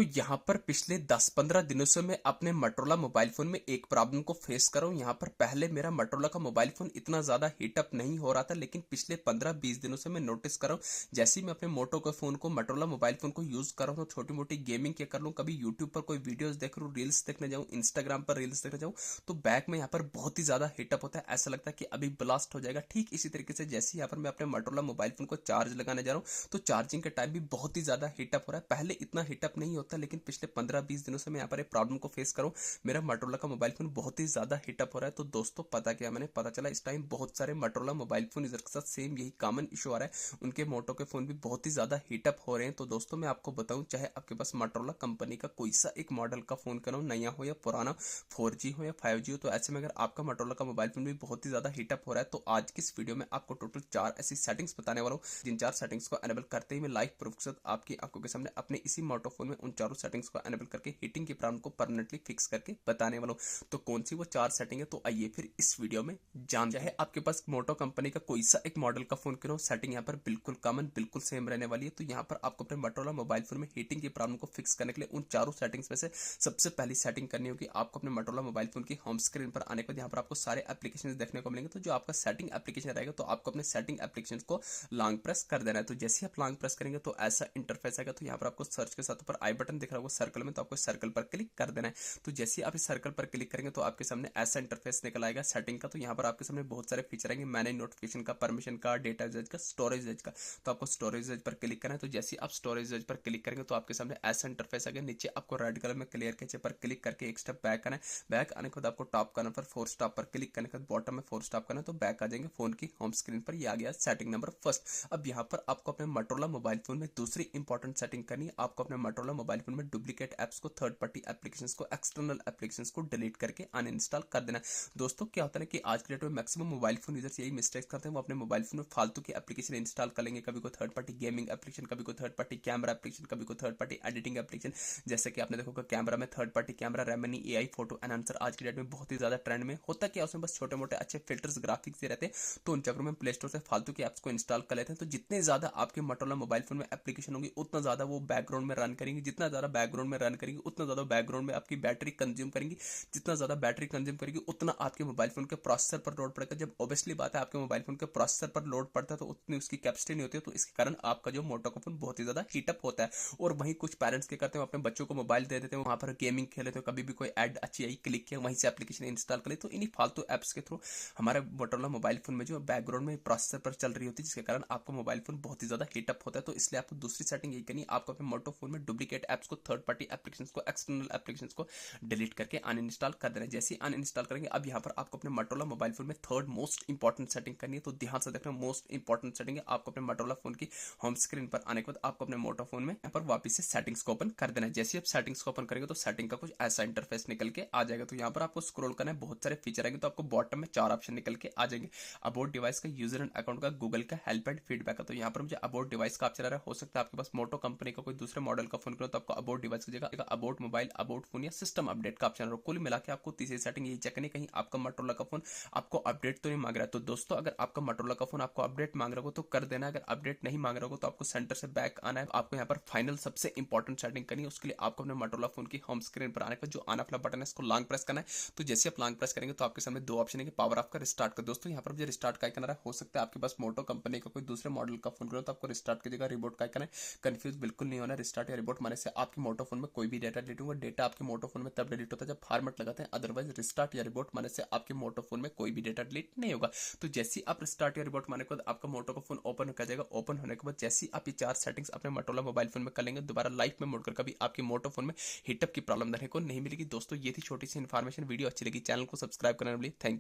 तो यहाँ पर पिछले 10-15 दिनों से मैं अपने मोटोरोला मोबाइल फोन में एक प्रॉब्लम को फेस कर रहा हूँ। यहाँ पर पहले मेरा मोटोरोला का मोबाइल फोन इतना ज्यादा हीटअप नहीं हो रहा था, लेकिन पिछले 15-20 दिनों से मैं नोटिस कर रहा हूँ जैसे ही मैं अपने मोटो के फोन को मोटोरोला मोबाइल फोन को यूज कर रहा हूँ, तो छोटी मोटी गेमिंग क्या कर लूँ, कभी यूट्यूब पर कोई वीडियोज देख रहा हूँ, रील्स देखने जाऊँ, इंस्टाग्राम पर रील्स देखने जाऊँ, तो बैक में यहाँ पर बहुत ही ज्यादा हीटअप होता है। ऐसा लगता है कि अभी ब्लास्ट हो जाएगा। ठीक इसी तरीके से जैसे यहाँ पर मैं अपने मोटोरोला मोबाइल फोन को चार्ज लगाने जा रहा हूँ, तो चार्जिंग के टाइम भी बहुत ही ज्यादा हीटअप हो रहा है। पहले इतना हीटअप नहीं होता, लेकिन पिछले 15-20 दिनों से मैं यहाँ पर एक प्रॉब्लम को फेस करूँ, मेरा मोटोरोला का मोबाइल फोन बहुत ही ज्यादा हीटअप हो रहा है। तो दोस्तों पता क्या, मैंने पता चला इस टाइम बहुत सारे मोटोरोला मोबाइल फोन यूजर के साथ सेम यही कॉमन इशू आ रहा है, उनके मोटो के फोन भी बहुत ही ज्यादा हीटअप हो रहे हैं। तो दोस्तों मैं आपको बताऊं, चाहे आपके पास मोटोरोला कंपनी का कोई सा एक मॉडल का फोन करो, नया हो या पुराना, 4G हो या 5G हो, तो ऐसे में अगर आपका मोटोरोला का मोबाइल फोन भी बहुत ही ज्यादा हीटअप हो रहा है, तो आज की इस वीडियो में आपको टोटल 4 ऐसी सेटिंग्स बताने वाला हूँ, जिन 4 सेटिंग्स को एनेबल करते ही मैं लाइव प्रूफ के साथ आपकी आंखों के सामने अपने इसी मोटो फोन में उन चारों सेटिंग्स को एनेबल करके हीटिंग की प्रॉब्लम को परमानेंटली फिक्स करके बताने वाला हूँ। तो कौन सी वो 4 सेटिंग है, तो आइए फिर इस वीडियो में जान। चाहे आपके पास मोटो कंपनी का कोई सा एक मॉडल का फोन क्यों, सेटिंग यहाँ पर बिल्कुल कॉमन, बिल्कुल सेम रहने वाली है। तो यहाँ पर आपको अपने मोटोरोला मोबाइल फोन में हीटिंग की प्रॉब्लम को फिक्स करने के लिए उन चारों सेटिंग्स में से सबसे पहली सेटिंग करनी होगी। आपको अपने मोटोरोला मोबाइल फोन की होम स्क्रीन पर आने के बाद यहाँ पर आपको सारे एप्लीकेशन देखने को मिलेंगे। तो जो आपका सेटिंग एप्लीकेशन रहेगा, तो आपको अपने सेटिंग एप्लीकेशन को लॉन्ग प्रेस कर देना है। तो जैसे आप लॉन्ग प्रेस करेंगे तो ऐसा इंटरफेस आएगा। तो यहाँ पर आपको सर्च के साथ ऊपर आई बटन दिख रहा होगा सर्कल में, तो आपको सर्कल पर क्लिक कर देना है। तो जैसे ही आप इस सर्कल पर क्लिक करेंगे तो आपके सामने ऐसा इंटरफेस निकल आएगा सेटिंग का। तो यहाँ पर आपके सामने बहुत सारे फीचर आएंगे, मैनेज नोटिफिकेशन का, परमिशन का, डेटा यूजेज का, स्टोरेज यूजेज का। तो आपको स्टोरेज यूजेज पर क्लिक करना है। तो जैसे आप स्टोरेज यूजेज पर क्लिक करेंगे तो आपके सामने ऐसा इंटरफेस आएगा। नीचे आपको रेड कलर में क्लियर कैचे पर क्लिक करके एक स्टेप बैक करना है। बैक आने के बाद आपको टॉप करना पर 4 स्टॉप पर क्लिक करने के बाद बॉटम में 4 स्टॉप करना है। तो बैक आ जाएंगे फोन की होम स्क्रीन पर। ये आ गया सेटिंग नंबर फर्स्ट। अब यहाँ पर आपको अपने मोटोरोला मोबाइल फोन में दूसरी इंपॉर्टेंट सेटिंग करनी है। आपको अपने मोटोरोला मोबाइल फोन में डुप्लीकेट एप्स को, थर्ड पार्टी एप्लीकेशंस को, एक्सटर्नल एप्लीकेशंस को डिलीट करके अनइंस्टॉल कर देना है। दोस्तों क्या होता है कि आज के डेट में मैक्सिमम मोबाइल फोन यूजर्स यही मिस्टेक्स करते हैं, वो अपने मोबाइल फोन में फालतू की एप्लीकेशन इंस्टॉल कर लेंगे। कभी कोई थर्ड पार्टी गेमिंग एप्लीकेशन, कभी कोई थर्ड पार्टी कैमरा एप्लीकेशन, कभी कोई थर्ड पार्टी एडिटिंग एप्लीकेशन। जैसे कि आपने देखा कैमरा में third party camera, Remini AI photo enhancer आज की डेट में बहुत ही ज्यादा ट्रेंड में होता क्या, उसमें बस छोटे मोटे अच्छे फिल्टर्स ग्राफिक्स रहते हैं। तो उन चक्करों में प्ले स्टोर से फालतू की एप्स को इंस्टॉल कर लेते हैं। तो जितने ज्यादा आपके मोटोरोला मोबाइल फोन में एप्लीकेशन होंगी, उतना ज्यादा वो बैकग्राउंड में रन करेंगे। जितना ज्यादा बैकग्राउंड में रन करेंगे, उतना ज्यादा बैकग्राउंड में आपकी बैटरी कंज्यूम करेंगी। जितना ज्यादा बैटरी कंज्यूम करेगी, उतना आपके मोबाइल फोन के प्रोसेसर पर लोड पड़ेगा। जब ऑब्वियसली बात है आपके मोबाइल फोन के प्रोसेसर पर लोड पड़ता है, तो उतनी उसकी कैपेसिटी नहीं होती है। तो इसके कारण आपका जो मोटो का फोन बहुत ही ज्यादा हीटअप होता है। और वहीं कुछ पेरेंट्स क्या करते हैं, अपने बच्चों को मोबाइल दे देते हैं, वहां पर गेमिंग खेले, तो कभी भी कोई एड अच्छी आई क्लिक किया, वहीं से एप्लीकेशन इंस्टॉल कर ले। तो इन्हीं फालतू एप्स के थ्रू हमारे मोटोरोला मोबाइल फोन में जो बैकग्राउंड में प्रोसेसर पर चल रही होती है, जिसके कारण आपका मोबाइल फोन बहुत ही ज्यादा हीटअप होता है। तो इसलिए आपको दूसरी सेटिंग यही करनी है, आपको अपने मोटो फोन में डुप्लीकेट एप्स को, थर्ड पार्टी एप्लीकेशंस को, एक्सटर्नल एप्लीकेशंस को डिलीट करके अनइंस्टॉल कर देना है। जैसे ही अनइंस्टॉल करेंगे, अब यहाँ पर आपको अपने मोटोरोला मोबाइल फोन में थर्ड मोस्ट इंपॉर्टेंट सेटिंग करनी है। तो ध्यान से देखना, मोस्ट इंपॉर्टेंट सेटिंग है। आपको अपने मोटोरोला फोन की होम स्क्रीन पर आने के बाद आपको अपने मोटो फोन में यहाँ पर वापस से सेटिंग्स को ओपन कर देना है। जैसे आप सेटिंग्स को ओपन करेंगे तो सेटिंग का कुछ ऐसा इंटरफेस निकल के आ जाएगा। तो यहाँ पर आपको स्क्रॉल करना है, बहुत सारे फीचर आएंगे। तो आपको बॉटम में 4 ऑप्शन निकल के आ जाएंगे। अबाउट डिवाइस का, यूजर एंड अकाउंट का, गूगल का, हेल्प एंड फीडबैक का। तो यहाँ पर मुझे अबाउट डिवाइस का ऑप्शन आ रहा है। हो सकता है आपके पास मोटो कंपनी का कोई दूसरे मॉडल का फोन करो, तो आपको अबाउट डिवाइस की जगह अबाउट मोबाइल, अबाउट फोन या सिस्टम अपडेट का ऑप्शन। कुल मिला के आपको तीसरी सेटिंग यही चेक करनी, कहीं आपका मोटोरोला का फोन आपको अपडेट तो नहीं मांग रहा है। तो दोस्तों अगर आपका मोटोरोला का फोन आपको अपडेट मांग रहा हो तो कर देना। अगर अपडेट नहीं मांग रहा हो तो आपको सेंटर से बैक आना है। आपको यहाँ पर फाइनल सबसे इंपॉर्टेंट सेटिंग करनी है। उसके लिए आपको अपने मोटोरोला फोन की होम स्क्रीन पर आने का जो ऑन ऑफ बटन है, इसको लॉन्ग प्रेस करना है। तो जैसे आप लॉन्ग प्रेस करेंगे तो आपके सामने 2 ऑप्शन है, पावर ऑफ का, रिस्टार्ट का। दोस्तों यहाँ पर मुझे रिस्टार्ट का आइकन आ रहा है। हो सकता है आपके पास मोटो कंपनी का कोई दूसरे मॉडल का फोन करो तो आपको रिस्टार्ट की जगह रिबोट का आइकन है। कंफ्यूज बिल्कुल नहीं होना। रिस्टार्ट या रिबोट माने से आपके मोटो फोन में कोई भी डेटा डिलीट होगा। डेटा आपके मोटो फोन में तब डिलीट होता है जब फॉर्मेट लगाते हैं, अदरवाइज रिस्टार्ट या रिबोट माने से आपके मोटो फोन में कोई भी डेटा डिलीट नहीं होगा। तो जैसे ही आप रिस्टार्ट या रिबोट माने के बाद आपका मोटो का फोन ओपन हो जाएगा। ओपन होने के बाद जैसे ही आप ये 4 सेटिंग्स अपने मोटोरोला मोबाइल फोन में कर लेंगे, दोबारा लाइफ में मुड़कर कभी आपके मोटो फोन में हीटअप की प्रॉब्लम देखने को नहीं मिलेगी। दोस्तों ये थी छोटी सी इन्फॉर्मेशन। वीडियो अच्छी लगी, चैनल को सब्सक्राइब करना। Thank you.